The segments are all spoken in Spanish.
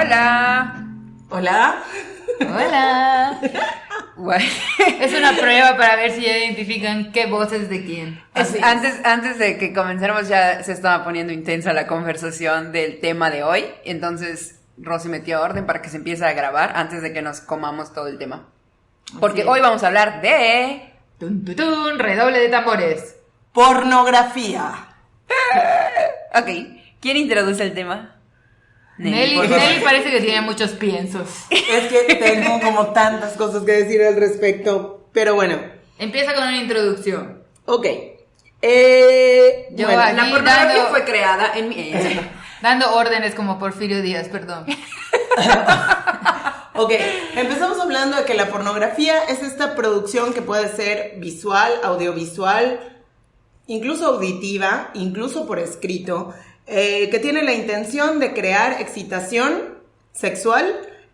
Hola. Hola. Hola. Es una prueba para ver si ya identifican qué voz es de quién. Antes de que comenzáramos ya se estaba poniendo intensa la conversación del tema de hoy. Entonces Rosy metió orden para que se empiece a grabar antes de que nos comamos todo el tema. Porque hoy vamos a hablar de... Tun, tun, tun, redoble de tambores. Pornografía. Ok, ¿quién introduce el tema? Nelly parece que tiene muchos piensos. Es que tengo como tantas cosas que decir al respecto, pero bueno. Empieza con una introducción. Ok. Yo bueno, aquí La pornografía fue creada en mi... dando órdenes como Porfirio Díaz, perdón. Ok, empezamos hablando de que la pornografía es esta producción que puede ser visual, audiovisual, incluso auditiva, incluso por escrito, que tiene la intención de crear excitación sexual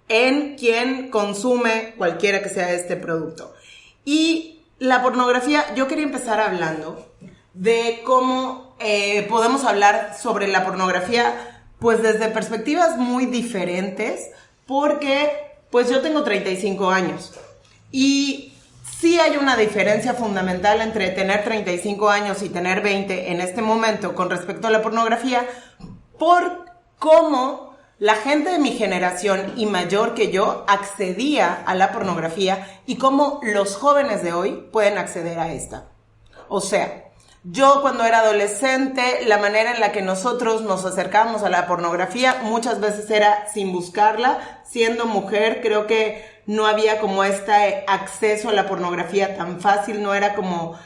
en quien consume cualquiera que sea este producto. Y la pornografía, yo quería empezar hablando de cómo podemos hablar sobre la pornografía pues desde perspectivas muy diferentes, porque pues yo tengo 35 años y sí hay una diferencia fundamental entre tener 35 años y tener 20 en este momento con respecto a la pornografía, por cómo la gente de mi generación y mayor que yo accedía a la pornografía y cómo los jóvenes de hoy pueden acceder a esta. O sea, yo cuando era adolescente, la manera en la que nosotros nos acercábamos a la pornografía muchas veces era sin buscarla. Siendo mujer, creo que no había como este acceso a la pornografía tan fácil, no era como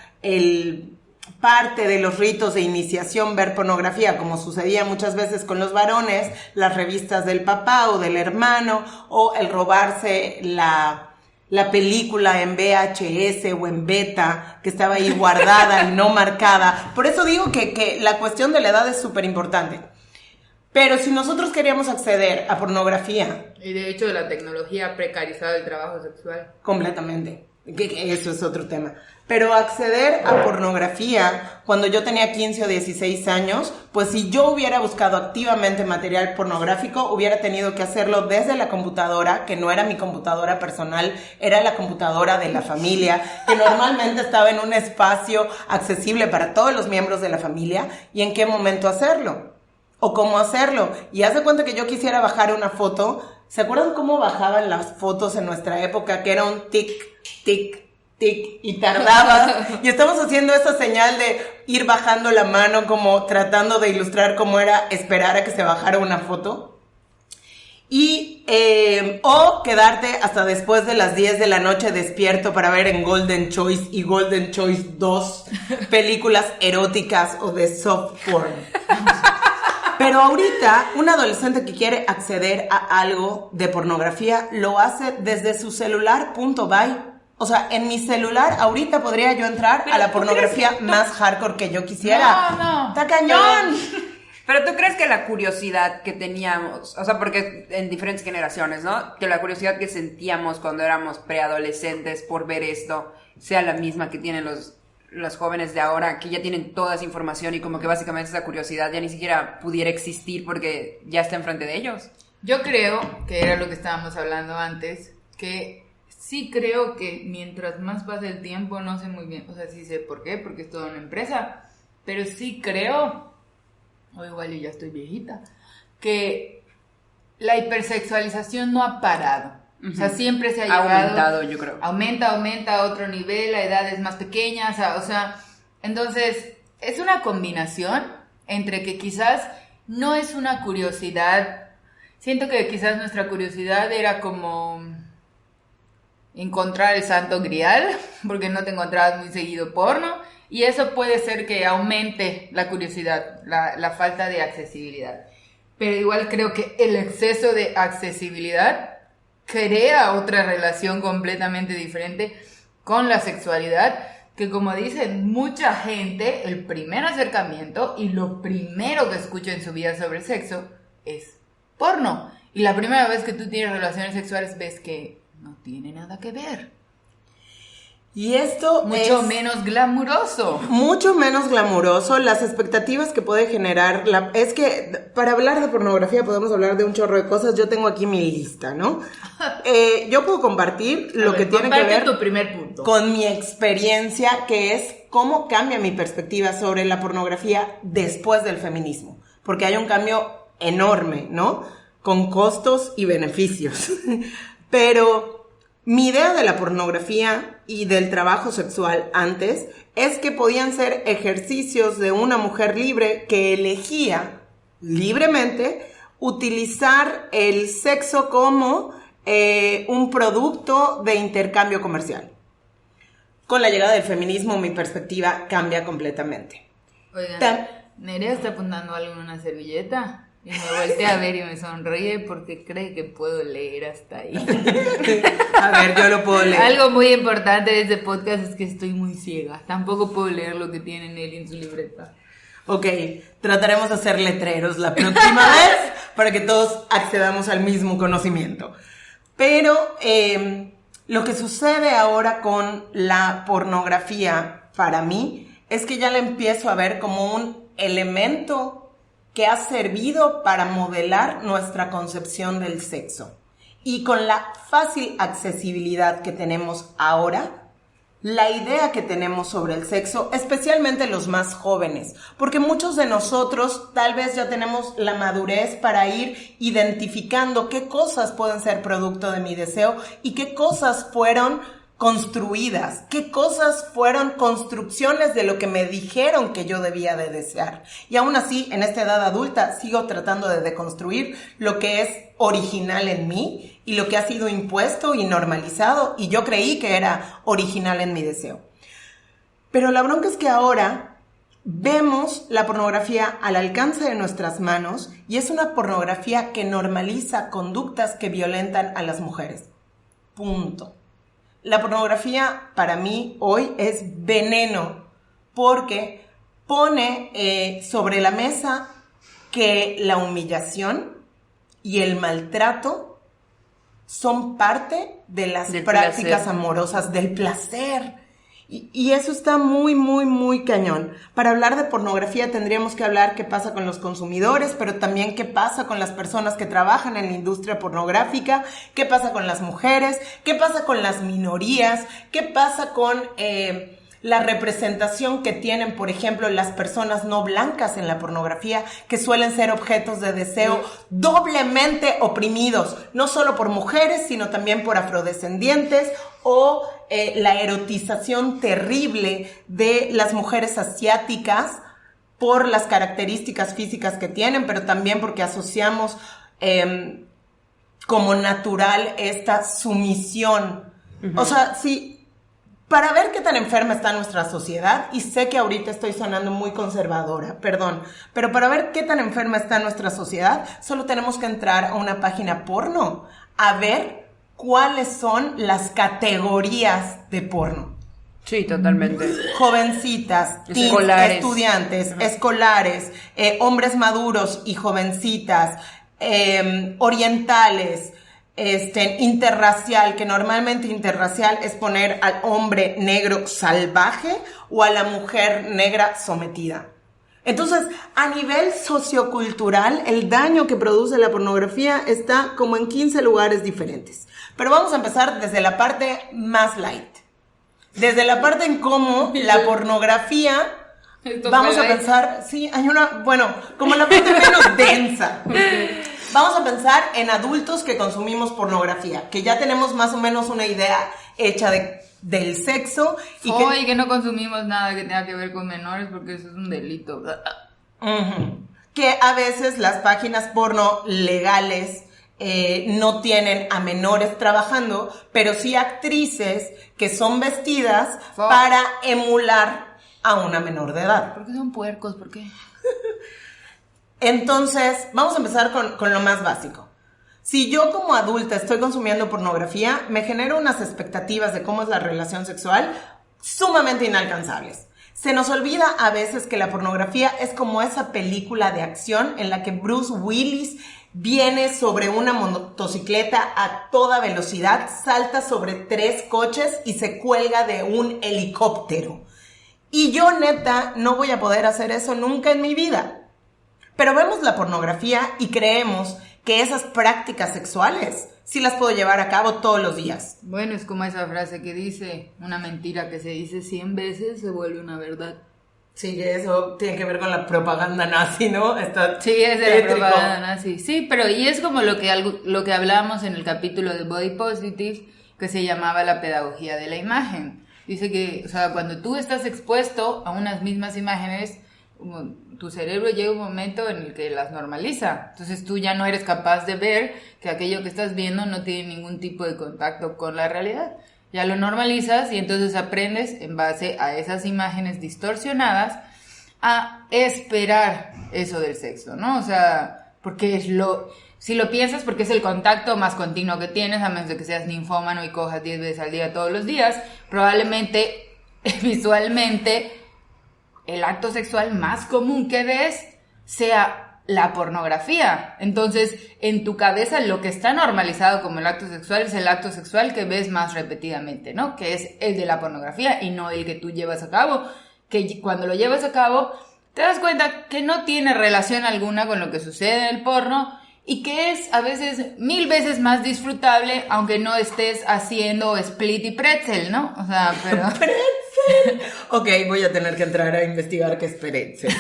parte de los ritos de iniciación ver pornografía, como sucedía muchas veces con los varones, las revistas del papá o del hermano, o el robarse la película en VHS o en beta, que estaba ahí guardada y no marcada. Por eso digo que la cuestión de la edad es súper importante. Pero si nosotros queríamos acceder a pornografía... Y de hecho la tecnología ha precarizado el trabajo sexual. Completamente. Que eso es otro tema. Pero acceder a pornografía cuando yo tenía 15 o 16 años, pues si yo hubiera buscado activamente material pornográfico, hubiera tenido que hacerlo desde la computadora, que no era mi computadora personal, era la computadora de la familia, que normalmente estaba en un espacio accesible para todos los miembros de la familia. ¿Y en qué momento hacerlo? ¿O cómo hacerlo? Y haz de cuenta que yo quisiera bajar una foto. ¿Se acuerdan cómo bajaban las fotos en nuestra época? Que era un tic, tic, tic, y tardaba. Y estamos haciendo esa señal de ir bajando la mano, como tratando de ilustrar cómo era esperar a que se bajara una foto. Y, o quedarte hasta después de las 10 de la noche despierto para ver en Golden Choice y Golden Choice 2 películas eróticas o de soft porn. Pero ahorita, un adolescente que quiere acceder a algo de pornografía lo hace desde su celular, .by. O sea, en mi celular ahorita podría yo entrar a la pornografía más hardcore que yo quisiera. No. ¡Está cañón! Pero tú crees que la curiosidad que teníamos, o sea, porque en diferentes generaciones, ¿no? Que la curiosidad que sentíamos cuando éramos preadolescentes por ver esto sea la misma que tienen los jóvenes de ahora, que ya tienen toda esa información y como que básicamente esa curiosidad ya ni siquiera pudiera existir porque ya está enfrente de ellos. Yo creo, que era lo que estábamos hablando antes, que sí creo que mientras más pasa el tiempo, no sé muy bien, o sea, sí sé por qué, porque es toda una empresa, pero sí creo, o igual yo ya estoy viejita, que la hipersexualización no ha parado. O sea, siempre se ha llevado... Ha aumentado, yo creo. Aumenta a otro nivel, a edades más pequeñas, o sea, entonces es una combinación entre que quizás no es una curiosidad, siento que quizás nuestra curiosidad era como encontrar el santo grial, porque no te encontrabas muy seguido porno, y eso puede ser que aumente la curiosidad, la falta de accesibilidad. Pero igual creo que el exceso de accesibilidad crea otra relación completamente diferente con la sexualidad, que como dicen mucha gente, el primer acercamiento y lo primero que escucha en su vida sobre sexo es porno. Y la primera vez que tú tienes relaciones sexuales ves que no tiene nada que ver. Y esto Mucho es menos glamuroso. mucho menos glamuroso. Las expectativas que puede generar... Es que para hablar de pornografía podemos hablar de un chorro de cosas. Yo tengo aquí mi lista, ¿no? Yo puedo compartir lo que tiene que ver tu primer punto. con mi experiencia, que es cómo cambia mi perspectiva sobre la pornografía después del feminismo. Porque hay un cambio enorme, ¿no? Con costos y beneficios. Pero mi idea de la pornografía y del trabajo sexual antes es que podían ser ejercicios de una mujer libre que elegía libremente utilizar el sexo como un producto de intercambio comercial. Con la llegada del feminismo mi perspectiva cambia completamente. Oigan, Nerea está apuntando algo en una servilleta y me voltea a ver y me sonríe porque cree que puedo leer hasta ahí. A ver, yo lo puedo leer. Algo muy importante de este podcast es que estoy muy ciega. Tampoco puedo leer lo que tiene Nelly en su libreta. Ok, trataremos de hacer letreros la próxima vez para que todos accedamos al mismo conocimiento. Pero lo que sucede ahora con la pornografía para mí es que ya la empiezo a ver como un elemento que ha servido para modelar nuestra concepción del sexo. Y con la fácil accesibilidad que tenemos ahora, la idea que tenemos sobre el sexo, especialmente los más jóvenes, porque muchos de nosotros tal vez ya tenemos la madurez para ir identificando qué cosas pueden ser producto de mi deseo y qué cosas fueron construidas, qué cosas fueron construcciones de lo que me dijeron que yo debía de desear. Y aún así, en esta edad adulta, sigo tratando de deconstruir lo que es original en mí y lo que ha sido impuesto y normalizado, y yo creí que era original en mi deseo. Pero la bronca es que ahora vemos la pornografía al alcance de nuestras manos y es una pornografía que normaliza conductas que violentan a las mujeres. Punto. La pornografía para mí hoy es veneno porque pone sobre la mesa que la humillación y el maltrato son parte de las prácticas amorosas, del placer. Y eso está muy, muy, muy cañón. Para hablar de pornografía tendríamos que hablar qué pasa con los consumidores, pero también qué pasa con las personas que trabajan en la industria pornográfica, qué pasa con las mujeres, qué pasa con las minorías, qué pasa con la representación que tienen, por ejemplo, las personas no blancas en la pornografía, que suelen ser objetos de deseo doblemente oprimidos, no solo por mujeres, sino también por afrodescendientes, o la erotización terrible de las mujeres asiáticas por las características físicas que tienen, pero también porque asociamos como natural esta sumisión. O sea, sí, para ver qué tan enferma está nuestra sociedad, y sé que ahorita estoy sonando muy conservadora, perdón, pero para ver qué tan enferma está nuestra sociedad, solo tenemos que entrar a una página porno, a ver cuáles son las categorías de porno. Sí, totalmente. Jovencitas, teens, Escolares. estudiantes, escolares, hombres maduros y jovencitas, orientales, interracial, que normalmente interracial es poner al hombre negro salvaje o a la mujer negra sometida. Entonces, a nivel sociocultural, el daño que produce la pornografía está como en 15 lugares diferentes. Pero vamos a empezar desde la parte más light. Desde la parte en cómo la pornografía, vamos a pensar, sí, hay una, bueno, como la parte menos densa. Vamos a pensar en adultos que consumimos pornografía, que ya tenemos más o menos una idea hecha del sexo. Y que no consumimos nada que tenga que ver con menores porque eso es un delito. Que a veces las páginas porno legales no tienen a menores trabajando, pero sí actrices que son vestidas para emular a una menor de edad. ¿Por qué son puercos? ¿Por qué? Entonces, vamos a empezar con lo más básico. Si yo como adulta estoy consumiendo pornografía, me genero unas expectativas de cómo es la relación sexual sumamente inalcanzables. Se nos olvida a veces que la pornografía es como esa película de acción en la que Bruce Willis viene sobre una motocicleta a toda velocidad, salta sobre 3 coches y se cuelga de un helicóptero. Y yo, neta, no voy a poder hacer eso nunca en mi vida. Pero vemos la pornografía y creemos que esas prácticas sexuales sí las puedo llevar a cabo todos los días. Bueno, es como esa frase que dice, una mentira que se dice 100 veces se vuelve una verdad. Sí, eso tiene que ver con la propaganda nazi, ¿no? Sí, es de la propaganda nazi. Sí, pero y es como lo que hablamos en el capítulo de Body Positive, que se llamaba la pedagogía de la imagen. Dice que, o sea, cuando tú estás expuesto a unas mismas imágenes, tu cerebro llega un momento en el que las normaliza. Entonces tú ya no eres capaz de ver que aquello que estás viendo no tiene ningún tipo de contacto con la realidad. Ya lo normalizas y entonces aprendes en base a esas imágenes distorsionadas a esperar eso del sexo, ¿no? O sea, porque si lo piensas, porque es el contacto más continuo que tienes, a menos de que seas ninfómano y cojas 10 veces al día todos los días, probablemente visualmente el acto sexual más común que ves sea la pornografía. Entonces, en tu cabeza lo que está normalizado como el acto sexual es el acto sexual que ves más repetidamente, ¿no? Que es el de la pornografía y no el que tú llevas a cabo. Que cuando lo llevas a cabo, te das cuenta que no tiene relación alguna con lo que sucede en el porno y que es a veces 1000 veces más disfrutable, aunque no estés haciendo split y pretzel, ¿no? O sea, pero... ¿Pretzel? Ok, voy a tener que entrar a investigar qué es pretzel.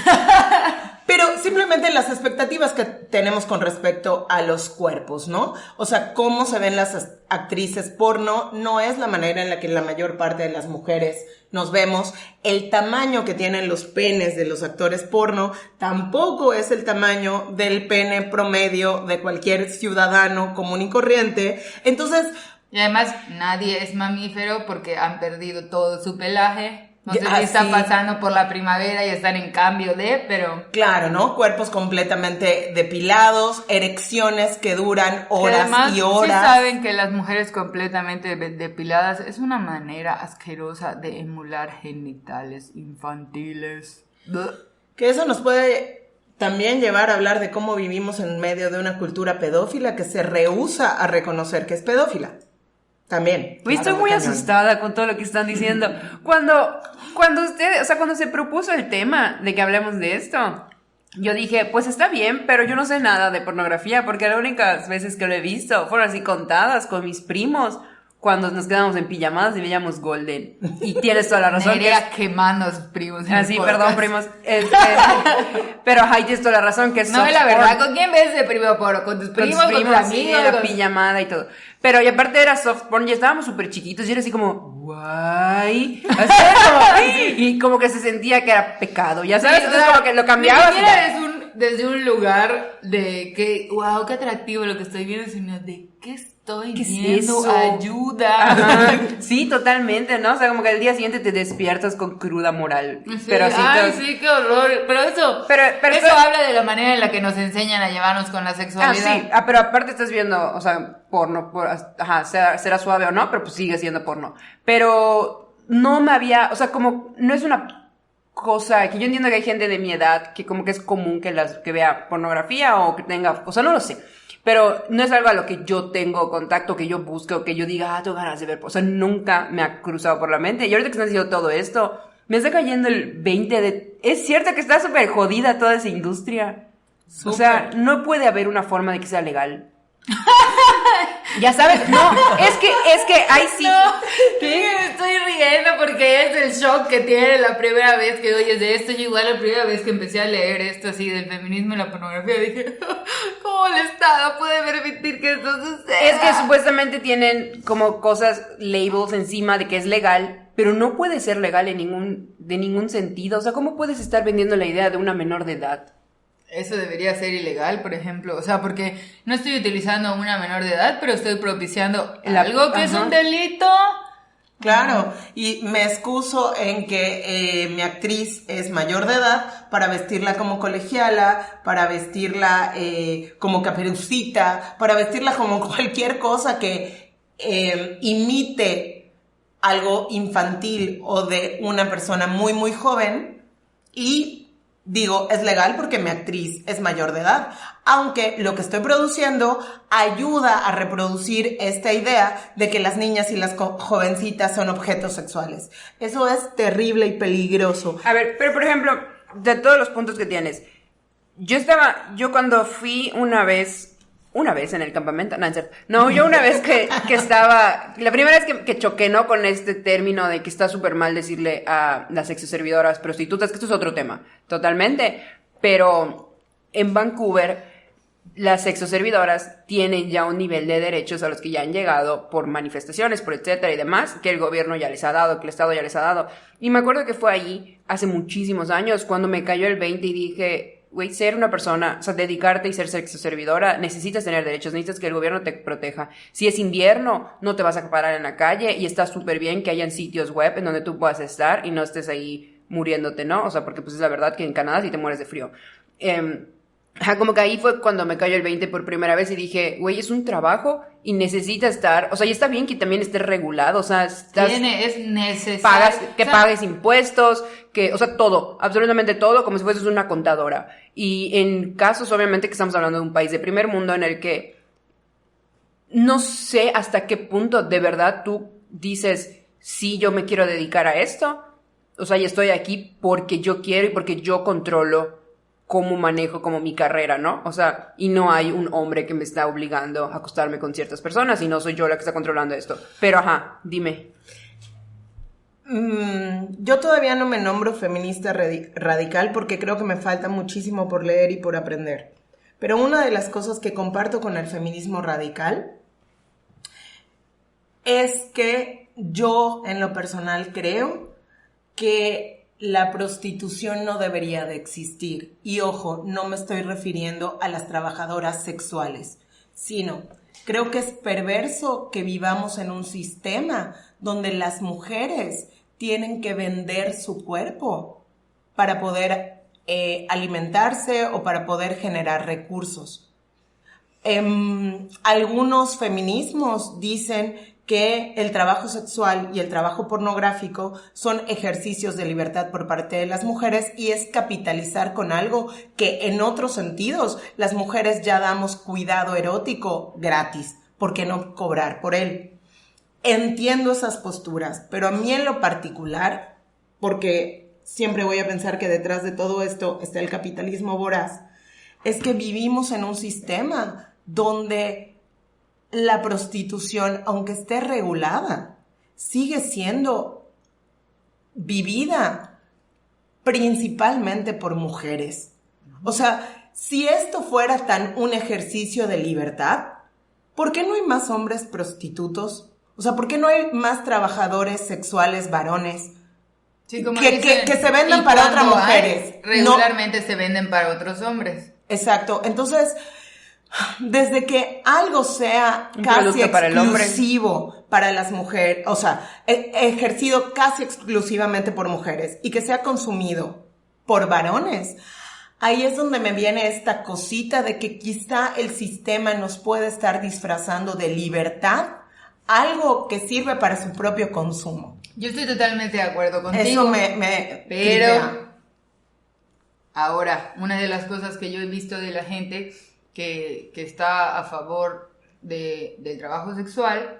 Pero simplemente las expectativas que tenemos con respecto a los cuerpos, ¿no? O sea, cómo se ven las actrices porno no es la manera en la que la mayor parte de las mujeres nos vemos. El tamaño que tienen los penes de los actores porno tampoco es el tamaño del pene promedio de cualquier ciudadano común y corriente. Entonces... Y además nadie es mamífero porque han perdido todo su pelaje. No sé si sí. está pasando por la primavera y están en cambio pero... Claro, ¿no? Cuerpos completamente depilados, erecciones que duran horas además, y horas. Sí saben que las mujeres completamente depiladas es una manera asquerosa de emular genitales infantiles. Que eso nos puede también llevar a hablar de cómo vivimos en medio de una cultura pedófila que se rehúsa a reconocer que es pedófila. También. Estoy muy asustada con todo lo que están diciendo. Cuando ustedes, o sea, cuando se propuso el tema de que hablemos de esto, yo dije, pues está bien, pero yo no sé nada de pornografía, porque las únicas veces que lo he visto fueron así contadas con mis primos, cuando nos quedamos en pijamadas y veíamos Golden. Y tienes toda la razón. Nerea quemando a sus primos. Sí, perdón, primos. Pero ahí tienes toda la razón que es no, la verdad, ¿con quién ves de primo porno? ¿Con tus primos? ¿Con tus amigos? Sí, era pijamada y todo. Pero y aparte era soft porn, ya estábamos súper chiquitos y era así como, guay. Y como que se sentía que era pecado, ya sabes, entonces como que lo cambiabas. Ni siquiera desde un lugar de que, wow, qué atractivo lo que estoy viendo, sino de qué estoy viendo, ayuda. Ajá. Sí, totalmente, ¿no? O sea, como que al día siguiente te despiertas con cruda moral. Sí, pero así sí, qué horror. Pero eso habla de la manera en la que nos enseñan a llevarnos con la sexualidad. Sí, pero aparte estás viendo, o sea, porno, será suave o no, pero pues sigue siendo porno. Pero no me había, o sea, como no es una cosa que yo entiendo que hay gente de mi edad que como que es común que vea pornografía o que tenga, o sea, no lo sé. Pero no es algo a lo que yo tengo contacto, que yo busque o que yo diga, tengo ganas de ver. O sea, nunca me ha cruzado por la mente. Y ahorita que están diciendo todo esto, me está cayendo el 20 de... Es cierto que está súper jodida toda esa industria. Super. O sea, no puede haber una forma de que sea legal. Ya sabes, no, es que ahí sí. No, estoy riendo porque es el shock que tiene la primera vez que oyes de esto. Yo igual la primera vez que empecé a leer esto así del feminismo y la pornografía dije, ¿cómo el Estado puede permitir que esto suceda? Es que supuestamente tienen como cosas, labels encima de que es legal, pero no puede ser legal de ningún sentido. O sea, ¿cómo puedes estar vendiendo la idea de una menor de edad? Eso debería ser ilegal, por ejemplo. O sea, porque no estoy utilizando una menor de edad, pero estoy propiciando algo que es un delito. Claro, y me excuso en que mi actriz es mayor de edad para vestirla como colegiala, para vestirla como Caperucita, para vestirla como cualquier cosa que imite algo infantil o de una persona muy, muy joven y digo, es legal porque mi actriz es mayor de edad, aunque lo que estoy produciendo ayuda a reproducir esta idea de que las niñas y las jovencitas son objetos sexuales. Eso es terrible y peligroso. A ver, pero por ejemplo, de todos los puntos que tienes, yo cuando fui una vez en el campamento, no, yo una vez que estaba, la primera vez que choqué, ¿no? Con este término de que está súper mal decirle a las sexoservidoras prostitutas, que esto es otro tema, totalmente, pero en Vancouver las sexoservidoras tienen ya un nivel de derechos a los que ya han llegado por manifestaciones, por etcétera y demás, que el gobierno ya les ha dado, que el Estado ya les ha dado, y me acuerdo que fue ahí hace muchísimos años cuando me cayó el 20 y dije, güey, ser una persona, o sea, dedicarte y ser sexoservidora, necesitas tener derechos, necesitas que el gobierno te proteja. Si es invierno, no te vas a parar en la calle y está súper bien que hayan sitios web en donde tú puedas estar y no estés ahí muriéndote, ¿no? O sea, porque pues es la verdad que en Canadá sí te mueres de frío. Como que ahí fue cuando me cayó el 20 por primera vez y dije, güey, es un trabajo y necesita estar, o sea, y está bien que también esté regulado, o sea, es necesario. Pagues impuestos, o sea, todo, absolutamente todo, como si fueses una contadora. Y en casos, obviamente, que estamos hablando de un país de primer mundo en el que no sé hasta qué punto de verdad tú dices, sí, yo me quiero dedicar a esto, o sea, y estoy aquí porque yo quiero y porque yo controlo cómo manejo como mi carrera, ¿no? O sea, y no hay un hombre que me está obligando a acostarme con ciertas personas y no soy yo la que está controlando esto. Pero, dime. Yo todavía no me nombro feminista radical porque creo que me falta muchísimo por leer y por aprender. Pero una de las cosas que comparto con el feminismo radical es que yo, en lo personal, creo que la prostitución no debería de existir. Y ojo, no me estoy refiriendo a las trabajadoras sexuales, sino creo que es perverso que vivamos en un sistema donde las mujeres tienen que vender su cuerpo para poder alimentarse o para poder generar recursos. Algunos feminismos dicen que el trabajo sexual y el trabajo pornográfico son ejercicios de libertad por parte de las mujeres y es capitalizar con algo que en otros sentidos las mujeres ya damos cuidado erótico gratis. ¿Por qué no cobrar por él? Entiendo esas posturas, pero a mí en lo particular, porque siempre voy a pensar que detrás de todo esto está el capitalismo voraz, es que vivimos en un sistema donde la prostitución, aunque esté regulada, sigue siendo vivida principalmente por mujeres. O sea, si esto fuera tan un ejercicio de libertad, ¿por qué no hay más hombres prostitutos? O sea, ¿por qué no hay más trabajadores sexuales varones? Sí, como que se vendan para otras mujeres. Regularmente se venden para otros hombres. Exacto. Entonces, desde que algo sea casi exclusivo para las mujeres, o sea, ejercido casi exclusivamente por mujeres y que sea consumido por varones, ahí es donde me viene esta cosita de que quizá el sistema nos puede estar disfrazando de libertad, algo que sirve para su propio consumo. Yo estoy totalmente de acuerdo contigo. Eso me pero tripea. Ahora, una de las cosas que yo he visto de la gente que está a favor del trabajo sexual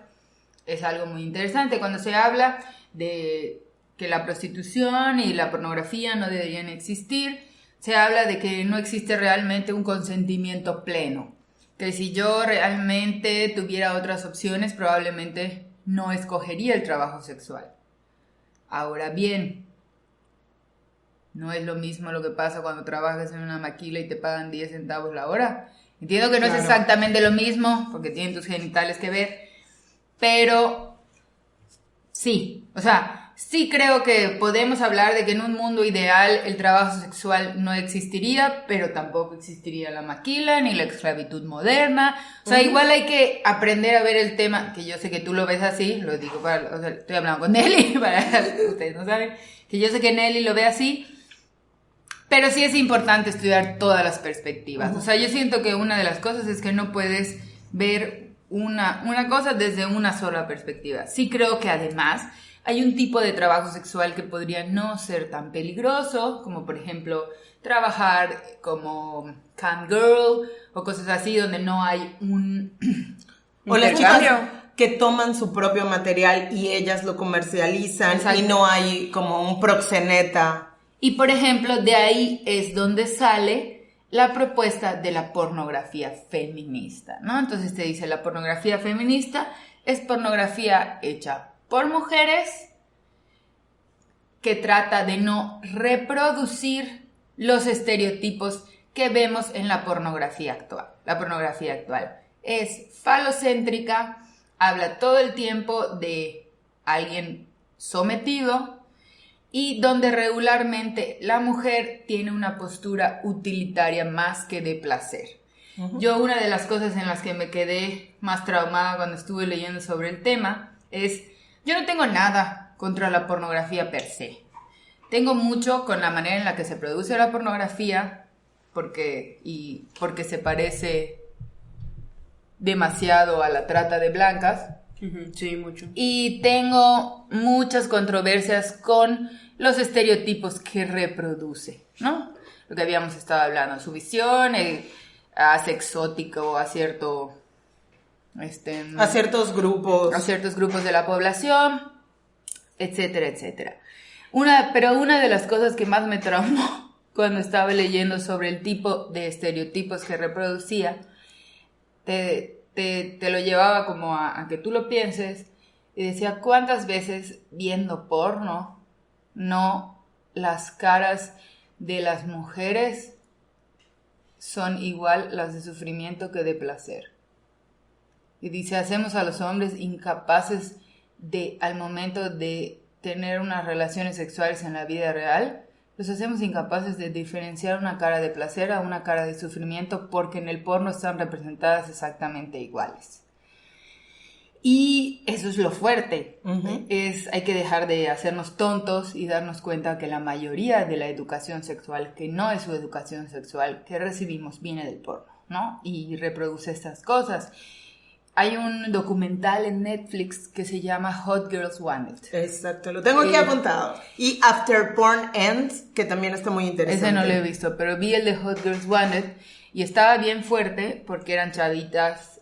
es algo muy interesante. Cuando se habla de que la prostitución y la pornografía no deberían existir, se habla de que no existe realmente un consentimiento pleno. Que si yo realmente tuviera otras opciones, probablemente no escogería el trabajo sexual. Ahora bien, no es lo mismo lo que pasa cuando trabajas en una maquila y te pagan 10 centavos la hora. Entiendo que no es exactamente lo mismo, porque tienen tus genitales que ver, pero sí, o sea, sí creo que podemos hablar de que en un mundo ideal el trabajo sexual no existiría, pero tampoco existiría la maquila ni la esclavitud moderna. O sea, igual hay que aprender a ver el tema, que yo sé que tú lo ves así, lo digo o sea, estoy hablando con Nelly, para ustedes no saben, que yo sé que Nelly lo ve así. Pero sí es importante estudiar todas las perspectivas. O sea, yo siento que una de las cosas es que no puedes ver una cosa desde una sola perspectiva. Sí creo que además hay un tipo de trabajo sexual que podría no ser tan peligroso, como por ejemplo trabajar como cam girl o cosas así donde no hay un O las chicas intercambio. que toman su propio material y ellas lo comercializan. Exacto. Y no hay como un proxeneta. Y por ejemplo, de ahí es donde sale la propuesta de la pornografía feminista, ¿no? Entonces te dice, la pornografía feminista es pornografía hecha por mujeres que trata de no reproducir los estereotipos que vemos en la pornografía actual. La pornografía actual es falocéntrica, habla todo el tiempo de alguien sometido y donde regularmente la mujer tiene una postura utilitaria más que de placer. Yo una de las cosas en las que me quedé más traumada cuando estuve leyendo sobre el tema es, yo no tengo nada contra la pornografía per se. Tengo mucho con la manera en la que se produce la pornografía, porque se parece demasiado a la trata de blancas. Sí, mucho. Y tengo muchas controversias con los estereotipos que reproduce, ¿no? Lo que habíamos estado hablando, su visión, hace exótico a cierto... A ciertos grupos. a ciertos grupos de la población, etcétera, etcétera. Pero una de las cosas que más me traumó cuando estaba leyendo sobre el tipo de estereotipos que reproducía, te lo llevaba como a que tú lo pienses y decía, ¿cuántas veces viendo porno no las caras de las mujeres son igual las de sufrimiento que de placer? Y dice, hacemos a los hombres incapaces de, al momento de tener unas relaciones sexuales en la vida real, los hacemos incapaces de diferenciar una cara de placer a una cara de sufrimiento porque en el porno están representadas exactamente iguales. Y eso es lo fuerte. Hay que dejar de hacernos tontos y darnos cuenta que la mayoría de la educación sexual, que no es su educación sexual, que recibimos viene del porno, ¿no? Y reproduce estas cosas. Hay un documental en Netflix que se llama Hot Girls Wanted. Exacto, lo tengo aquí apuntado. Y After Porn Ends, que también está muy interesante. Ese no lo he visto, pero vi el de Hot Girls Wanted y estaba bien fuerte porque eran chavillas,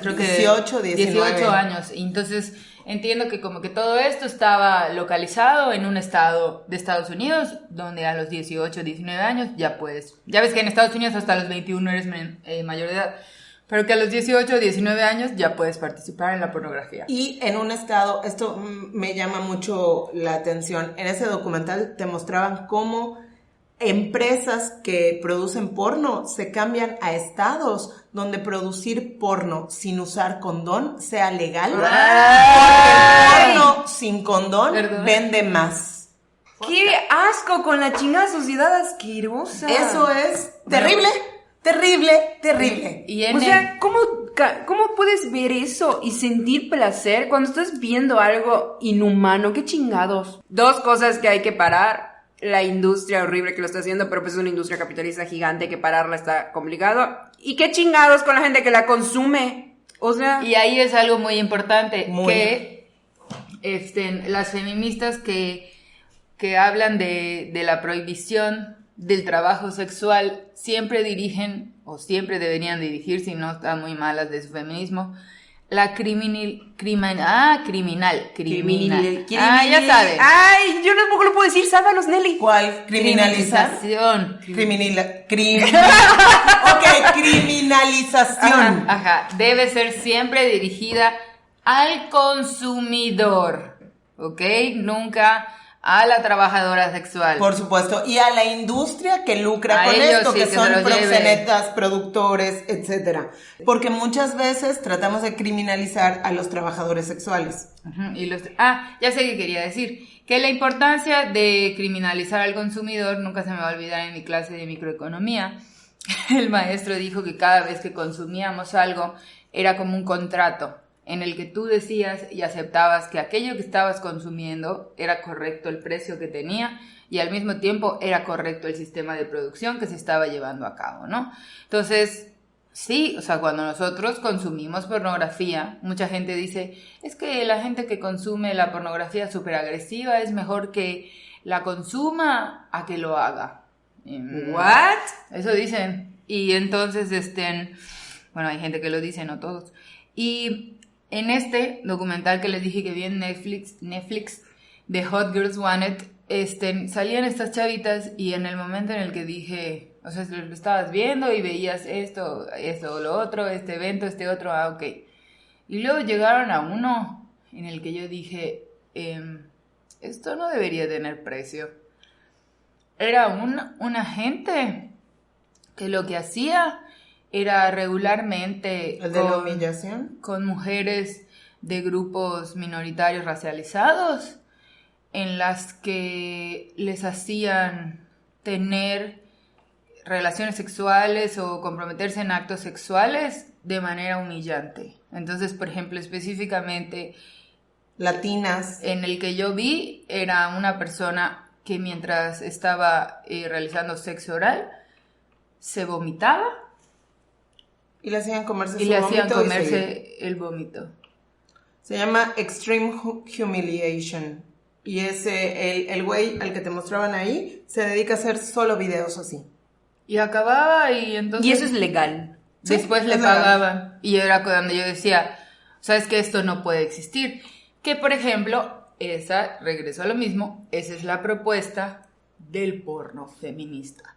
creo que 18, 19. 18 años. Y entonces entiendo que como que todo esto estaba localizado en un estado de Estados Unidos, donde a los 18, 19 años ya puedes. Ya ves que en Estados Unidos hasta los 21 eres mayor de edad. Pero que a los 18 o 19 años ya puedes participar en la pornografía. Y en un estado, esto me llama mucho la atención, en ese documental te mostraban cómo empresas que producen porno se cambian a estados donde producir porno sin usar condón sea legal. Porque el porno sin condón vende más. ¡Qué asco con la chingada sociedad asquerosa! Eso es terrible. Terrible. Y O sea, ¿cómo puedes ver eso y sentir placer cuando estás viendo algo inhumano? ¡Qué chingados! Dos cosas que hay que parar. La industria horrible que lo está haciendo, pero pues es una industria capitalista gigante que pararla está complicado. ¿Y qué chingados con la gente que la consume? O sea... Y ahí es algo muy importante, que las feministas que hablan de la prohibición del trabajo sexual siempre dirigen, o siempre deberían dirigir, si no están muy malas de su feminismo, la criminal. Ya sabes. Ay, yo tampoco lo puedo decir, sálvalos, Nelly. ¿Cuál? ¿Criminalizar? Criminalización. Ok, criminalización. Ajá. Debe ser siempre dirigida al consumidor, ¿ok? Nunca a la trabajadora sexual. Por supuesto, y a la industria que lucra A con ellos esto, sí, que que son se lo proxenetas, productores, etcétera. Porque muchas veces tratamos de criminalizar a los trabajadores sexuales. Ya sé qué quería decir. Que la importancia de criminalizar al consumidor, nunca se me va a olvidar en mi clase de microeconomía, el maestro dijo que cada vez que consumíamos algo era como un contrato en el que tú decías y aceptabas que aquello que estabas consumiendo era correcto el precio que tenía y al mismo tiempo era correcto el sistema de producción que se estaba llevando a cabo, ¿no? Entonces, sí, o sea, cuando nosotros consumimos pornografía, mucha gente dice, es que la gente que consume la pornografía súper agresiva es mejor que la consuma a que lo haga. ¿What? Eso dicen. Y entonces, bueno, hay gente que lo dice, no todos. Y en este documental que les dije que vi en Netflix de Hot Girls Wanted, salían estas chavitas y en el momento en el que dije, o sea, lo estabas viendo y veías esto, lo otro, este evento, este otro, ok. Y luego llegaron a uno en el que yo dije, esto no debería tener precio. Era un agente que lo que hacía era regularmente ¿El de la humillación? con mujeres de grupos minoritarios racializados, en las que les hacían tener relaciones sexuales o comprometerse en actos sexuales de manera humillante. Entonces, por ejemplo, específicamente Latinas. en el que yo vi, era una persona que mientras estaba realizando sexo oral, se vomitaba. Y le hacían comerse Y su le hacían vómito y comerse el vómito. se llama Extreme Humiliation. Y ese, el güey al que te mostraban ahí, se dedica a hacer solo videos así. Y acababa y entonces... Y eso es legal. Después Sí, le es legal. pagaban. Y era cuando yo decía, sabes que esto no puede existir. Que, por ejemplo, regreso a lo mismo, esa es la propuesta del porno feminista.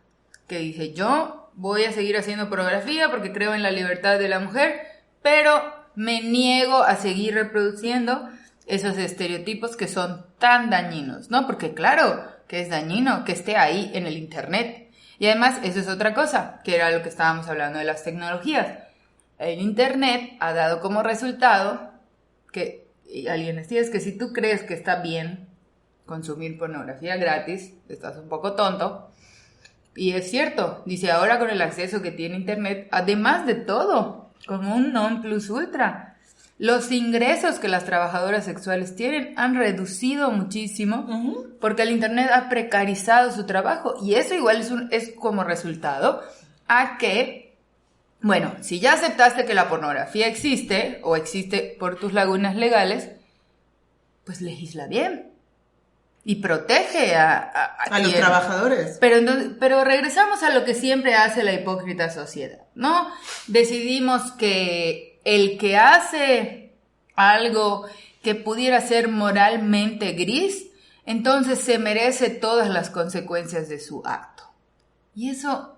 Que dice, yo voy a seguir haciendo pornografía porque creo en la libertad de la mujer, pero me niego a seguir reproduciendo esos estereotipos que son tan dañinos, ¿no? Porque claro que es dañino que esté ahí en el internet. Y además, eso es otra cosa, que era lo que estábamos hablando de las tecnologías. El internet ha dado como resultado que, y alguien decía, es que si tú crees que está bien consumir pornografía gratis, estás un poco tonto. Y es cierto, dice, ahora con el acceso que tiene internet, además de todo, como un non plus ultra, los ingresos que las trabajadoras sexuales tienen han reducido muchísimo porque el internet ha precarizado su trabajo y eso igual es como resultado a que, bueno, si ya aceptaste que la pornografía existe o existe por tus lagunas legales, pues legisla bien y protege a los trabajadores. Pero regresamos a lo que siempre hace la hipócrita sociedad, ¿no? Decidimos que el que hace algo que pudiera ser moralmente gris, entonces se merece todas las consecuencias de su acto. Y eso,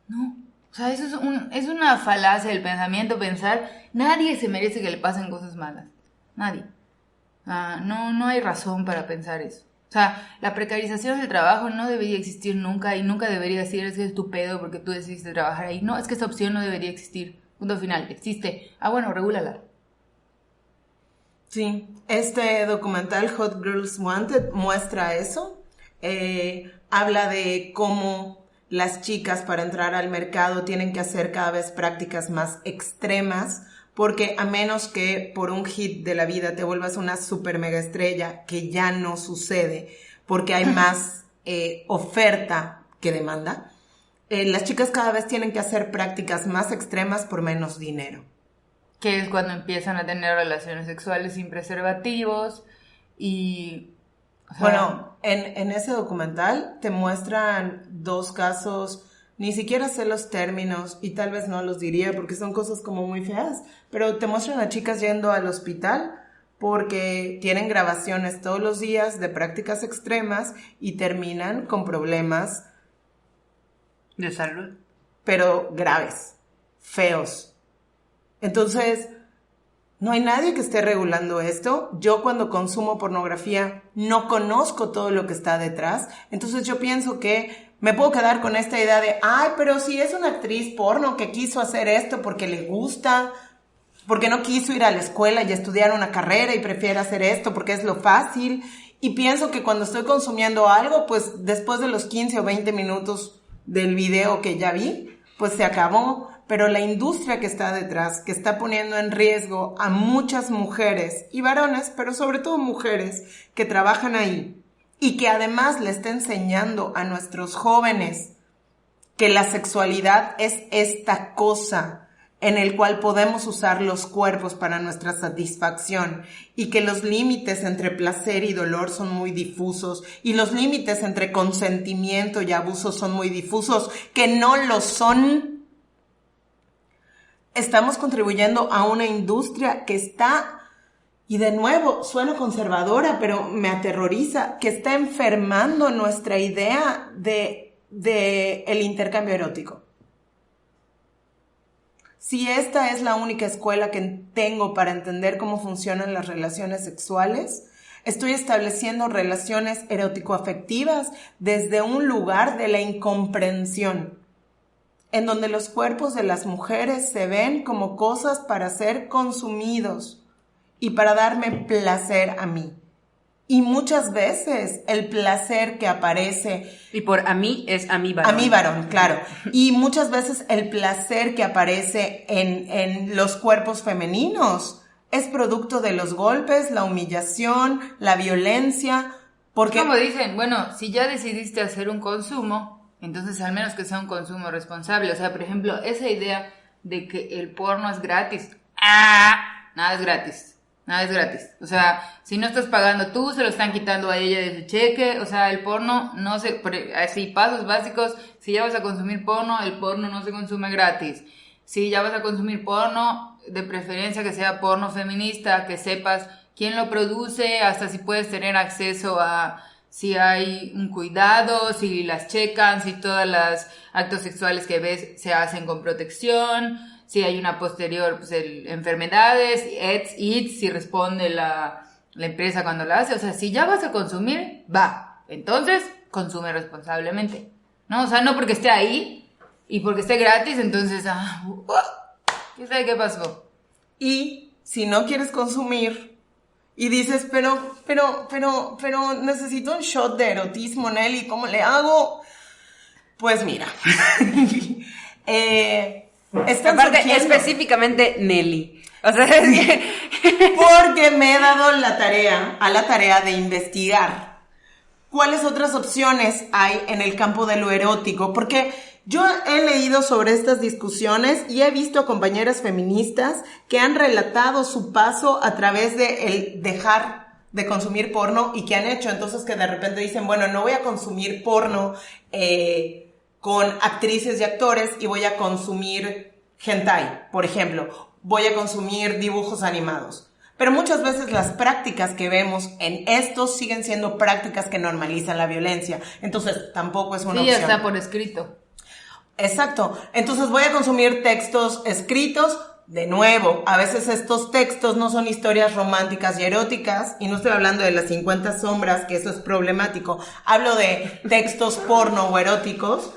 no. O sea, eso es una falacia del pensamiento, pensar, nadie se merece que le pasen cosas malas. Nadie. No hay razón para pensar eso. O sea, la precarización del trabajo no debería existir nunca y nunca debería decir, es que es tu pedo porque tú decidiste trabajar ahí. No, es que esa opción no debería existir. Punto final, existe. Bueno, regúlala. Sí, este documental Hot Girls Wanted muestra eso. Habla de cómo las chicas para entrar al mercado tienen que hacer cada vez prácticas más extremas, porque a menos que por un hit de la vida te vuelvas una super mega estrella, que ya no sucede, porque hay más oferta que demanda, las chicas cada vez tienen que hacer prácticas más extremas por menos dinero. Que es cuando empiezan a tener relaciones sexuales sin preservativos y... O sea, bueno, en ese documental te muestran 2 casos, ni siquiera sé los términos y tal vez no los diría porque son cosas como muy feas, pero te muestran a chicas yendo al hospital porque tienen grabaciones todos los días de prácticas extremas y terminan con problemas De salud. pero graves, feos. Entonces, no hay nadie que esté regulando esto. Yo cuando consumo pornografía no conozco todo lo que está detrás. Entonces yo pienso que me puedo quedar con esta idea de, ay, pero si es una actriz porno que quiso hacer esto porque le gusta, porque no quiso ir a la escuela y estudiar una carrera y prefiere hacer esto porque es lo fácil. Y pienso que cuando estoy consumiendo algo, pues después de los 15 o 20 minutos del video que ya vi, pues se acabó. Pero la industria que está detrás, que está poniendo en riesgo a muchas mujeres y varones, pero sobre todo mujeres que trabajan ahí y que además le está enseñando a nuestros jóvenes que la sexualidad es esta cosa en el cual podemos usar los cuerpos para nuestra satisfacción y que los límites entre placer y dolor son muy difusos y los límites entre consentimiento y abuso son muy difusos, que no lo son. Estamos contribuyendo a una industria que está, y de nuevo, suena conservadora, pero me aterroriza, que está enfermando nuestra idea de el intercambio erótico. Si esta es la única escuela que tengo para entender cómo funcionan las relaciones sexuales, estoy estableciendo relaciones erótico-afectivas desde un lugar de la incomprensión, en donde los cuerpos de las mujeres se ven como cosas para ser consumidos y para darme placer a mí. Y muchas veces el placer que aparece... Y por a mí es a mi varón. A mi varón, claro. Y muchas veces el placer que aparece en los cuerpos femeninos es producto de los golpes, la humillación, la violencia, porque... Como dicen, bueno, si ya decidiste hacer un consumo, entonces al menos que sea un consumo responsable. O sea, por ejemplo, esa idea de que el porno es gratis. Nada es gratis. Nada es gratis. O sea, si no estás pagando tú, se lo están quitando a ella de su cheque. O sea, el porno no se... Así, pasos básicos. Si ya vas a consumir porno, el porno no se consume gratis. Si ya vas a consumir porno, de preferencia que sea porno feminista, que sepas quién lo produce, hasta si puedes tener acceso a si hay un cuidado, si las checan, si todas las actos sexuales que ves se hacen con protección, si hay una posterior pues, enfermedades, AIDS, si responde la empresa cuando la hace. O sea, si ya vas a consumir, va. Entonces, consume responsablemente. ¿No? O sea, no porque esté ahí y porque esté gratis, entonces, ¿quién sabe qué pasó? Y si no quieres consumir y dices, pero necesito un shot de erotismo, Nelly, ¿cómo le hago? Pues mira, aparte, específicamente Nelly. O sea, es que... Porque me he dado a la tarea de investigar cuáles otras opciones hay en el campo de lo erótico, porque yo he leído sobre estas discusiones y he visto a compañeras feministas que han relatado su paso a través de el dejar de consumir porno y que han hecho, entonces que de repente dicen, bueno, no voy a consumir porno con actrices y actores y voy a consumir hentai, por ejemplo, voy a consumir dibujos animados. Pero muchas veces las prácticas que vemos en estos siguen siendo prácticas que normalizan la violencia. Entonces, tampoco es una opción. Sí, está por escrito. Exacto. Entonces, voy a consumir textos escritos. De nuevo, a veces estos textos no son historias románticas y eróticas. Y no estoy hablando de las 50 sombras, que eso es problemático. Hablo de textos porno o eróticos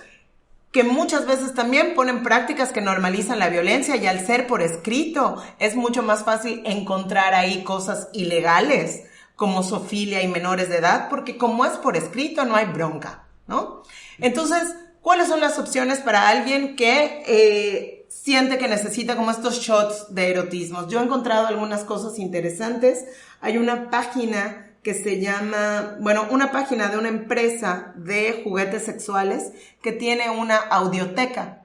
que muchas veces también ponen prácticas que normalizan la violencia, y al ser por escrito es mucho más fácil encontrar ahí cosas ilegales como zoofilia y menores de edad, porque como es por escrito no hay bronca, ¿no? Entonces, ¿cuáles son las opciones para alguien que siente que necesita como estos shots de erotismo? Yo he encontrado algunas cosas interesantes. Hay una página que se llama, una página de una empresa de juguetes sexuales que tiene una audioteca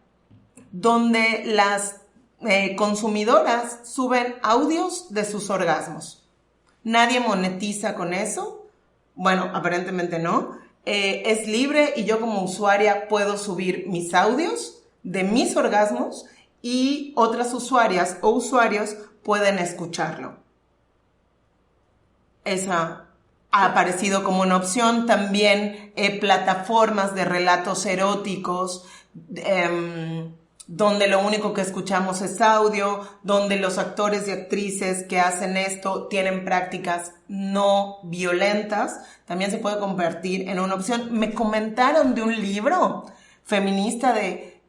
donde las consumidoras suben audios de sus orgasmos. Nadie monetiza con eso. Bueno, aparentemente no. Es libre y yo como usuaria puedo subir mis audios de mis orgasmos y otras usuarias o usuarios pueden escucharlo. Esa ha aparecido como una opción. También plataformas de relatos eróticos, donde lo único que escuchamos es audio, donde los actores y actrices que hacen esto tienen prácticas no violentas. También se puede convertir en una opción. Me comentaron de un libro feminista de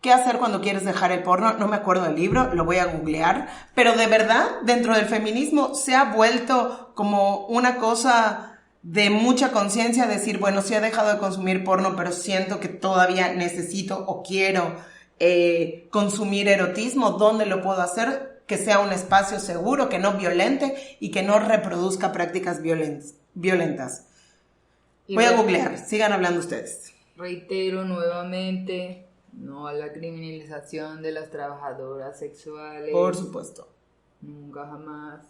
¿qué hacer cuando quieres dejar el porno? No me acuerdo del libro, lo voy a googlear. Pero de verdad, dentro del feminismo se ha vuelto como una cosa de mucha conciencia, decir, bueno, sí he dejado de consumir porno, pero siento que todavía necesito o quiero consumir erotismo. ¿Dónde lo puedo hacer? Que sea un espacio seguro, que no violente y que no reproduzca prácticas violentas. Voy a googlear, sigan hablando ustedes. reitero nuevamente, no a la criminalización de las trabajadoras sexuales. Por supuesto. Nunca jamás.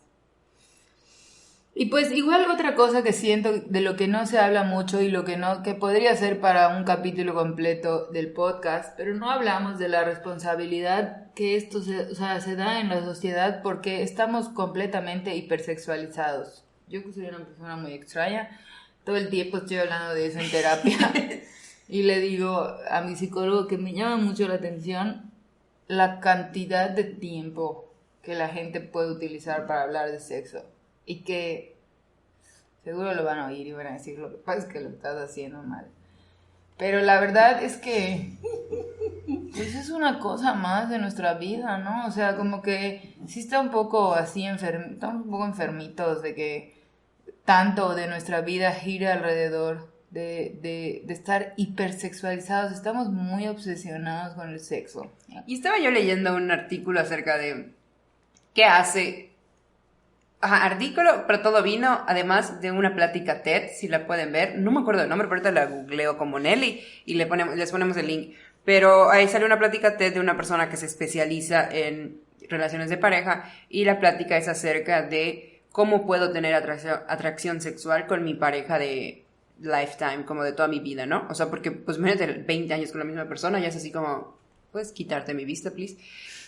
Y pues igual otra cosa que siento de lo que no se habla mucho y lo que no, que podría ser para un capítulo completo del podcast, pero no hablamos de la responsabilidad que esto se da en la sociedad porque estamos completamente hipersexualizados. Yo que soy una persona muy extraña, todo el tiempo estoy hablando de eso en terapia y le digo a mi psicólogo que me llama mucho la atención la cantidad de tiempo que la gente puede utilizar para hablar de sexo. Y que seguro lo van a oír y van a decir, lo que pasa es que lo estás haciendo mal. Pero la verdad es que pues es una cosa más de nuestra vida, ¿no? O sea, como que sí está un poco así estamos un poco enfermitos de que tanto de nuestra vida gira alrededor de estar hipersexualizados. Estamos muy obsesionados con el sexo. Y estaba yo leyendo un artículo acerca de qué hace... artículo, pero todo vino además de una plática TED, si la pueden ver, no me acuerdo el nombre, pero ahorita la googleo como Nelly y les ponemos el link, pero ahí sale una plática TED de una persona que se especializa en relaciones de pareja y la plática es acerca de cómo puedo tener atracción sexual con mi pareja de lifetime, como de toda mi vida, ¿no? O sea, porque pues imagínate 20 años con la misma persona, ya es así como, puedes quitarte mi vista, please.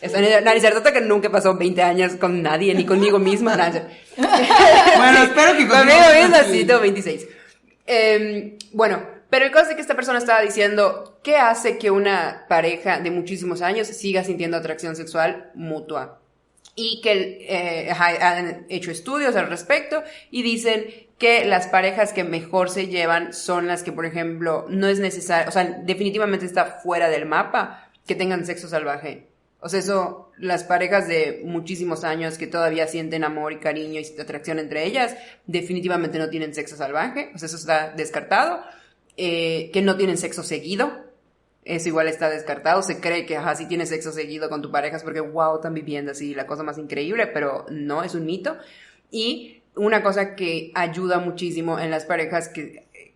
Es cierto que nunca pasó 20 años con nadie, ni conmigo misma. Bueno, espero que conmigo misma sí, tengo 26. Bueno, pero el caso es que esta persona estaba diciendo, ¿qué hace que una pareja de muchísimos años siga sintiendo atracción sexual mutua? Y que han hecho estudios al respecto y dicen que las parejas que mejor se llevan son las que, por ejemplo, no es necesario, o sea, definitivamente está fuera del mapa que tengan sexo salvaje. O sea, eso, las parejas de muchísimos años que todavía sienten amor y cariño y atracción entre ellas, definitivamente no tienen sexo salvaje, o sea, eso está descartado. Que no tienen sexo seguido, eso igual está descartado. Se cree que, si tienes sexo seguido con tu pareja es porque, wow, están viviendo así la cosa más increíble, pero no, es un mito. Y una cosa que ayuda muchísimo en las parejas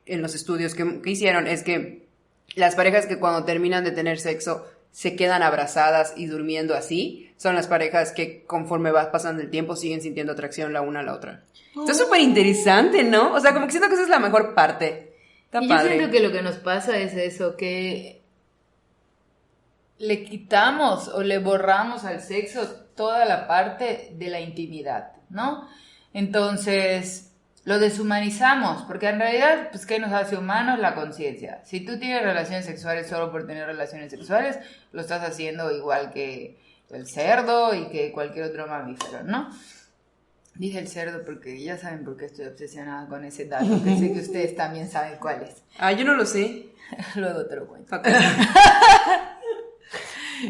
en los estudios que hicieron, es que las parejas que cuando terminan de tener sexo se quedan abrazadas y durmiendo así, son las parejas que conforme va pasando el tiempo siguen sintiendo atracción la una a la otra. Esto es súper interesante, ¿no? O sea, como que siento que esa es la mejor parte. Está y padre. Yo siento que lo que nos pasa es eso, que le quitamos o le borramos al sexo toda la parte de la intimidad, ¿no? Entonces lo deshumanizamos, porque en realidad, pues, ¿qué nos hace humanos? La conciencia. Si tú tienes relaciones sexuales solo por tener relaciones sexuales, lo estás haciendo igual que el cerdo y que cualquier otro mamífero, ¿no? Dije el cerdo porque ya saben por qué estoy obsesionada con ese dato, que sé que ustedes también saben cuál es. Yo no lo sé. Luego te lo cuento.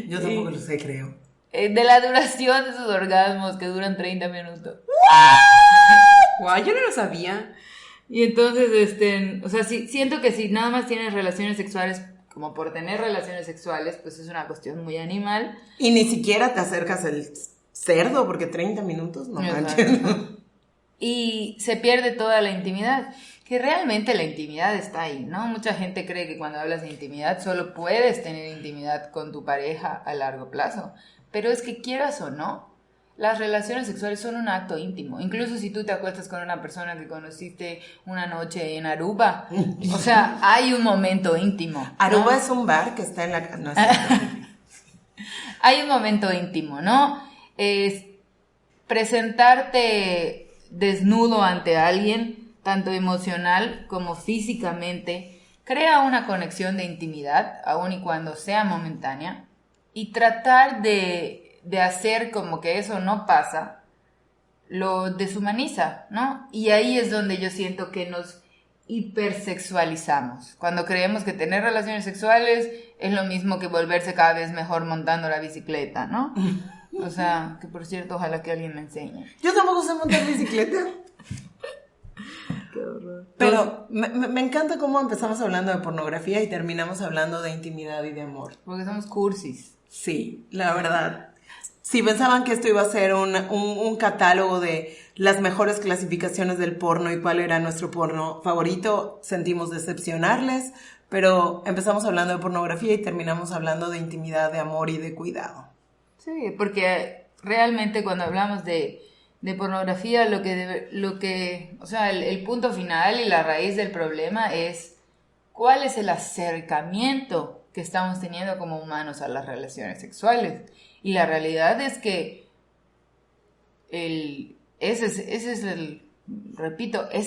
Yo tampoco lo sé, creo. De la duración de sus orgasmos, que duran 30 minutos. Wow, yo no lo sabía. Y entonces, o sea, siento que si nada más tienes relaciones sexuales como por tener relaciones sexuales, pues es una cuestión muy animal. Y ni siquiera te acercas al cerdo, porque 30 minutos, no manches. Y se pierde toda la intimidad, que realmente la intimidad está ahí, ¿no? Mucha gente cree que cuando hablas de intimidad solo puedes tener intimidad con tu pareja a largo plazo, pero es que quieras o no, las relaciones sexuales son un acto íntimo. Incluso si tú te acuestas con una persona que conociste una noche en Aruba, o sea, hay un momento íntimo, ¿no? Aruba es un bar que está en la... No, hay un momento íntimo, ¿no? Es presentarte desnudo ante alguien, tanto emocional como físicamente, crea una conexión de intimidad, aun y cuando sea momentánea, y tratar de hacer como que eso no pasa, lo deshumaniza, ¿no? Y ahí es donde yo siento que nos hipersexualizamos, cuando creemos que tener relaciones sexuales es lo mismo que volverse cada vez mejor montando la bicicleta, ¿no? O sea, que por cierto, ojalá que alguien me enseñe. Yo tampoco sé montar bicicleta. Qué horror. Pero me encanta cómo empezamos hablando de pornografía y terminamos hablando de intimidad y de amor. Porque somos cursis. Sí, la verdad. Si pensaban que esto iba a ser un catálogo de las mejores clasificaciones del porno y cuál era nuestro porno favorito, sentimos decepcionarles, pero empezamos hablando de pornografía y terminamos hablando de intimidad, de amor y de cuidado. Sí, porque realmente cuando hablamos de pornografía, o sea, el punto final y la raíz del problema es cuál es el acercamiento que estamos teniendo como humanos a las relaciones sexuales. Y la realidad es que esa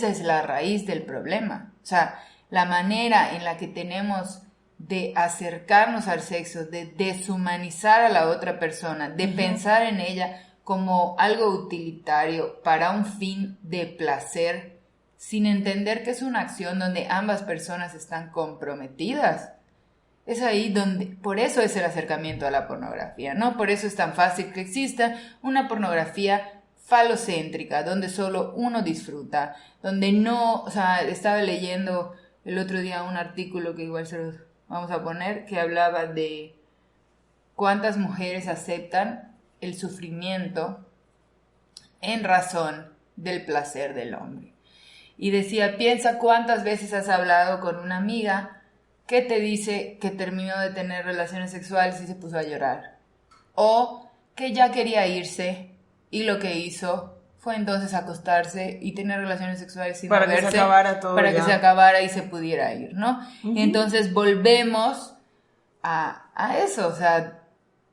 es la raíz del problema. O sea, la manera en la que tenemos de acercarnos al sexo, de deshumanizar a la otra persona, de pensar en ella como algo utilitario para un fin de placer, sin entender que es una acción donde ambas personas están comprometidas. Es ahí donde, por eso es el acercamiento a la pornografía, ¿no? Por eso es tan fácil que exista una pornografía falocéntrica, donde solo uno disfruta, donde no, o sea, estaba leyendo el otro día un artículo que igual se los vamos a poner, que hablaba de cuántas mujeres aceptan el sufrimiento en razón del placer del hombre. Y decía, piensa cuántas veces has hablado con una amiga que te dice que terminó de tener relaciones sexuales y se puso a llorar. O que ya quería irse y lo que hizo fue entonces acostarse y tener relaciones sexuales sin moverse. Para que se acabara todo. Para que se acabara y se pudiera ir, ¿no? Uh-huh. Entonces volvemos a eso, o sea,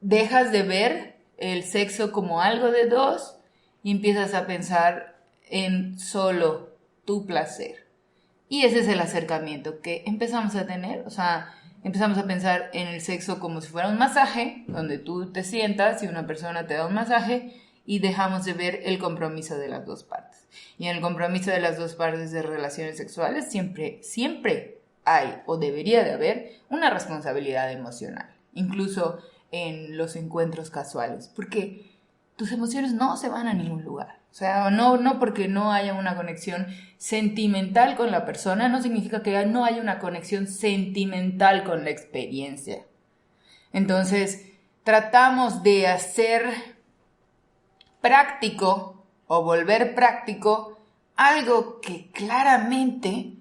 dejas de ver el sexo como algo de dos y empiezas a pensar en solo tu placer. Y ese es el acercamiento que empezamos a tener, o sea, empezamos a pensar en el sexo como si fuera un masaje, donde tú te sientas y una persona te da un masaje y dejamos de ver el compromiso de las dos partes. Y en el compromiso de las dos partes de relaciones sexuales siempre hay o debería de haber una responsabilidad emocional, incluso en los encuentros casuales, porque tus emociones no se van a ningún lugar. O sea, no porque no haya una conexión sentimental con la persona, no significa que no haya una conexión sentimental con la experiencia. Entonces, tratamos de hacer práctico o volver práctico algo que claramente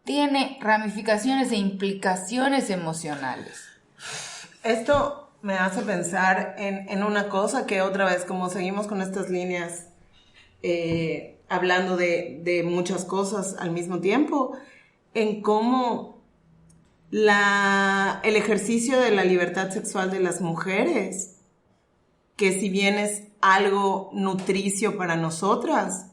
tiene ramificaciones e implicaciones emocionales. Esto me hace pensar en una cosa que otra vez, como seguimos con estas líneas hablando de muchas cosas al mismo tiempo, en cómo el ejercicio de la libertad sexual de las mujeres, que si bien es algo nutricio para nosotras,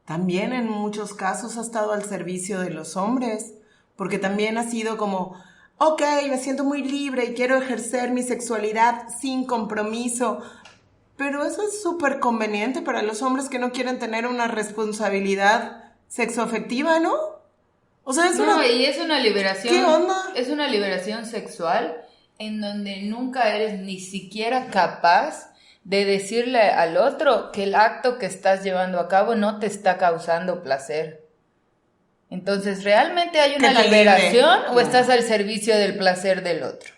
también en muchos casos ha estado al servicio de los hombres, porque también ha sido como, ok, me siento muy libre y quiero ejercer mi sexualidad sin compromiso. Pero eso es súper conveniente para los hombres que no quieren tener una responsabilidad sexoafectiva, ¿no? O sea, y es una liberación. ¿Qué onda? Es una liberación sexual en donde nunca eres ni siquiera capaz de decirle al otro que el acto que estás llevando a cabo no te está causando placer. Entonces, ¿realmente hay una liberación o estás al servicio del placer del otro?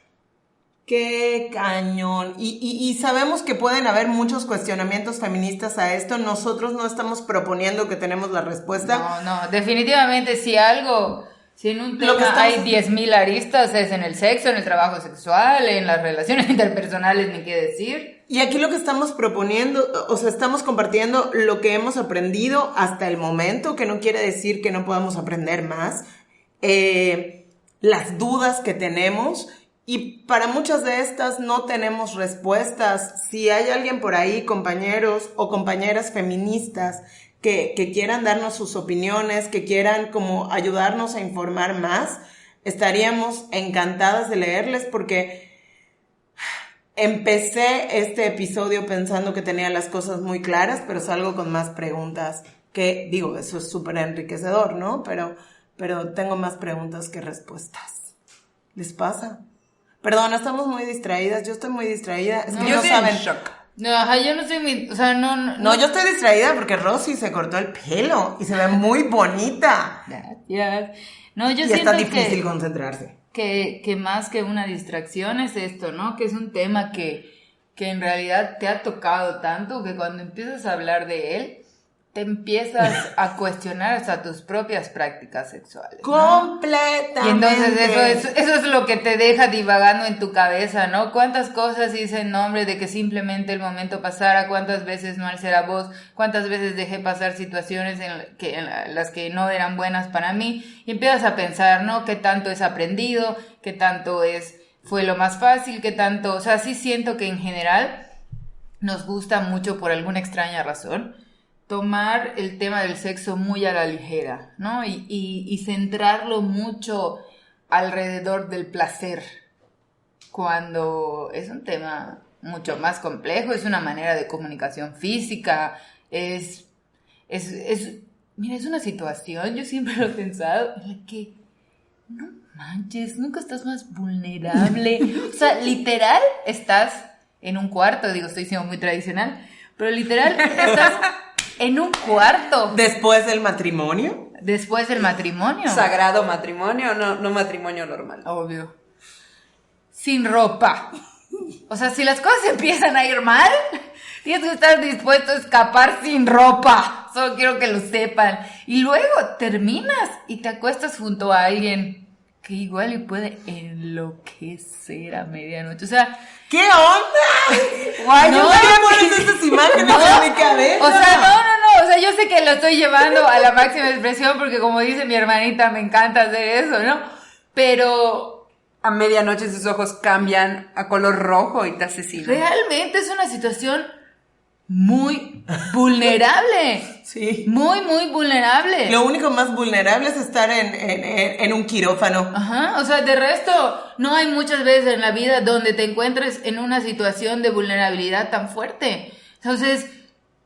¡Qué cañón! Y sabemos que pueden haber muchos cuestionamientos feministas a esto. Nosotros no estamos proponiendo que tenemos la respuesta. No, definitivamente si en un tema hay 10.000 aristas, es en el sexo, en el trabajo sexual, en las relaciones interpersonales, ni qué decir. Y aquí lo que estamos proponiendo, o sea, estamos compartiendo lo que hemos aprendido hasta el momento, que no quiere decir que no podamos aprender más, las dudas que tenemos. Y para muchas de estas no tenemos respuestas. Si hay alguien por ahí, compañeros o compañeras feministas, que quieran darnos sus opiniones, que quieran como ayudarnos a informar más, estaríamos encantadas de leerles, porque empecé este episodio pensando que tenía las cosas muy claras, pero salgo con más preguntas, que digo, eso es súper enriquecedor, ¿no? Pero tengo más preguntas que respuestas. ¿Les pasa? Perdón, estamos muy distraídas, yo estoy muy distraída. Es que no saben. En shock. No, yo no estoy, o sea, no, yo estoy distraída porque Rosy se cortó el pelo y se ve muy bonita. Gracias. No, yo y siento está difícil concentrarse. Que más que una distracción es esto, ¿no? Que es un tema que que en realidad te ha tocado tanto que cuando empiezas a hablar de él, te empiezas a cuestionar hasta tus propias prácticas sexuales, ¿no? Completamente. Y entonces eso es lo que te deja divagando en tu cabeza, ¿no? ¿Cuántas cosas hice en nombre de que simplemente el momento pasara? ¿Cuántas veces no alcé la voz? ¿Cuántas veces dejé pasar situaciones en las que no eran buenas para mí? Y empiezas a pensar, ¿no? ¿Qué tanto es aprendido? ¿Qué tanto fue lo más fácil? ¿Qué tanto? O sea, sí siento que en general nos gusta mucho, por alguna extraña razón, tomar el tema del sexo muy a la ligera, ¿no? Y centrarlo mucho alrededor del placer, cuando es un tema mucho más complejo, es una manera de comunicación física, mira, es una situación, yo siempre lo he pensado, en la que, no manches, nunca estás más vulnerable, o sea, literal, estás en un cuarto, digo, estoy siendo muy tradicional, pero literal, estás en un cuarto. ¿Después del matrimonio? Después del matrimonio. Sagrado matrimonio, no matrimonio normal. Obvio. Sin ropa. O sea, si las cosas empiezan a ir mal, tienes que estar dispuesto a escapar sin ropa. Solo quiero que lo sepan. Y luego terminas y te acuestas junto a alguien que igual y puede enloquecer a medianoche. O sea, ¿qué onda? Guay, yo pones estas imágenes en mi cabeza. O sea, no. O sea, yo sé que lo estoy llevando a la máxima expresión porque, como dice mi hermanita, me encanta hacer eso, ¿no? Pero a medianoche sus ojos cambian a color rojo y te asesinan. Realmente es una situación muy vulnerable. Sí. Muy, muy vulnerable. Lo único más vulnerable es estar en un quirófano. Ajá, o sea, de resto, no hay muchas veces en la vida donde te encuentres en una situación de vulnerabilidad tan fuerte. Entonces,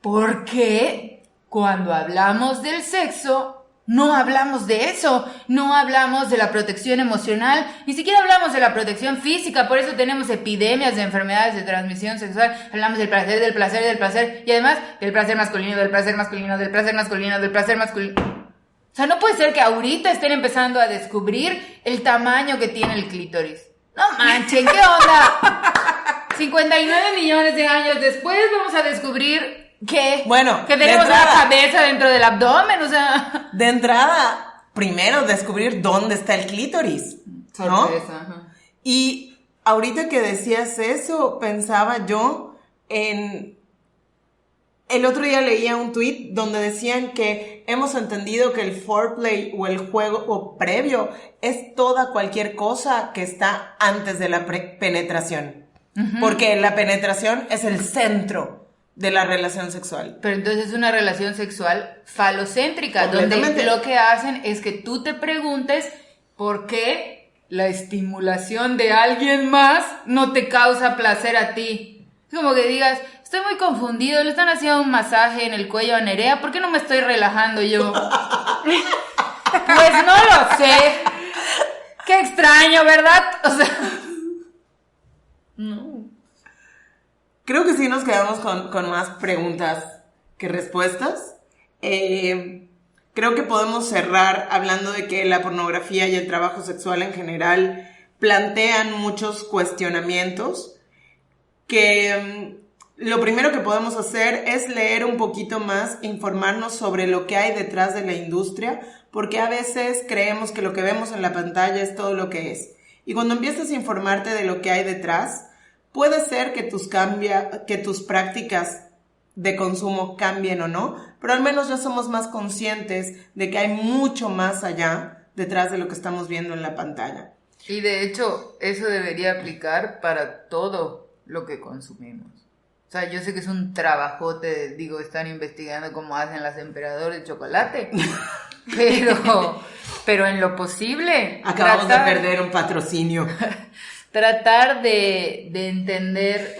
¿por qué cuando hablamos del sexo no hablamos de eso? No hablamos de la protección emocional, ni siquiera hablamos de la protección física, por eso tenemos epidemias de enfermedades de transmisión sexual. Hablamos del placer, y además del placer masculino, del placer masculino, del placer masculino, del placer masculino. O sea, no puede ser que ahorita estén empezando a descubrir el tamaño que tiene el clítoris. No manchen, ¿qué onda? 59 millones de años después vamos a descubrir que tenemos la cabeza dentro del abdomen, o sea. De entrada, primero descubrir dónde está el clítoris, ¿no? Sorpresa, ajá. Y ahorita que decías eso, pensaba yo en... El otro día leía un tweet donde decían que hemos entendido que el foreplay o el juego previo es cualquier cosa que está antes de la penetración. Uh-huh. Porque la penetración es el centro de la relación sexual. Pero entonces es una relación sexual falocéntrica, donde lo que hacen es que tú te preguntes por qué la estimulación de alguien más no te causa placer a ti. Es como que digas, estoy muy confundido, le están haciendo un masaje en el cuello a Nerea, ¿por qué no me estoy relajando yo? Pues no lo sé. Qué extraño, ¿verdad? O sea, no. Creo que sí nos quedamos con más preguntas que respuestas. Creo que podemos cerrar hablando de que la pornografía y el trabajo sexual en general plantean muchos cuestionamientos, que lo primero que podemos hacer es leer un poquito más, informarnos sobre lo que hay detrás de la industria, porque a veces creemos que lo que vemos en la pantalla es todo lo que es. Y cuando empiezas a informarte de lo que hay detrás, puede ser que tus prácticas de consumo cambien o no, pero al menos ya somos más conscientes de que hay mucho más allá detrás de lo que estamos viendo en la pantalla. Y de hecho, eso debería aplicar para todo lo que consumimos. O sea, yo sé que es un trabajote, digo, están investigando cómo hacen las emperadoras de chocolate, pero en lo posible... Acabamos de perder un patrocinio. Tratar de entender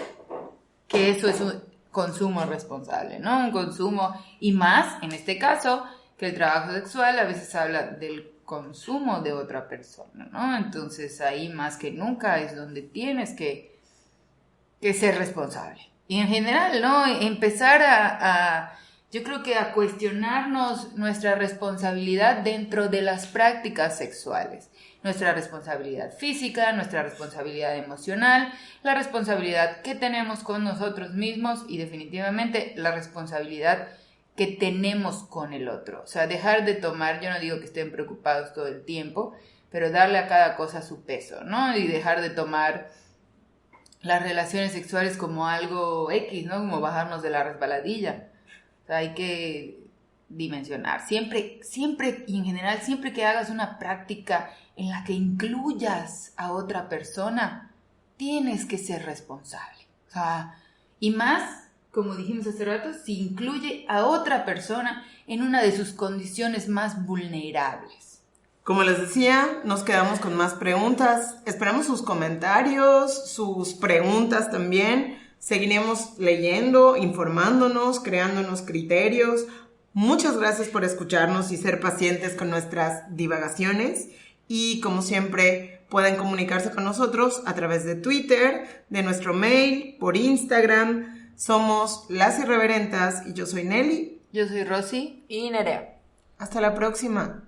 que eso es un consumo responsable, ¿no? Un consumo, y más, en este caso, que el trabajo sexual a veces habla del consumo de otra persona, ¿no? Entonces ahí más que nunca es donde tienes que ser responsable. Y en general, ¿no? Empezar a yo creo que a cuestionarnos nuestra responsabilidad dentro de las prácticas sexuales. Nuestra responsabilidad física, nuestra responsabilidad emocional, la responsabilidad que tenemos con nosotros mismos y definitivamente la responsabilidad que tenemos con el otro. O sea, dejar de tomar, yo no digo que estén preocupados todo el tiempo, pero darle a cada cosa su peso, ¿no? Y dejar de tomar las relaciones sexuales como algo X, ¿no? Como bajarnos de la resbaladilla. O sea, hay que dimensionar. Siempre y en general, siempre que hagas una práctica en la que incluyas a otra persona, tienes que ser responsable. O sea, y más, como dijimos hace rato, si incluye a otra persona en una de sus condiciones más vulnerables. Como les decía, nos quedamos con más preguntas. Esperamos sus comentarios, sus preguntas también. Seguiremos leyendo, informándonos, creándonos criterios. Muchas gracias por escucharnos y ser pacientes con nuestras divagaciones. Y como siempre, pueden comunicarse con nosotros a través de Twitter, de nuestro mail, por Instagram. Somos Las Irreverentas y yo soy Nelly. Yo soy Rosy. Y Nerea. Hasta la próxima.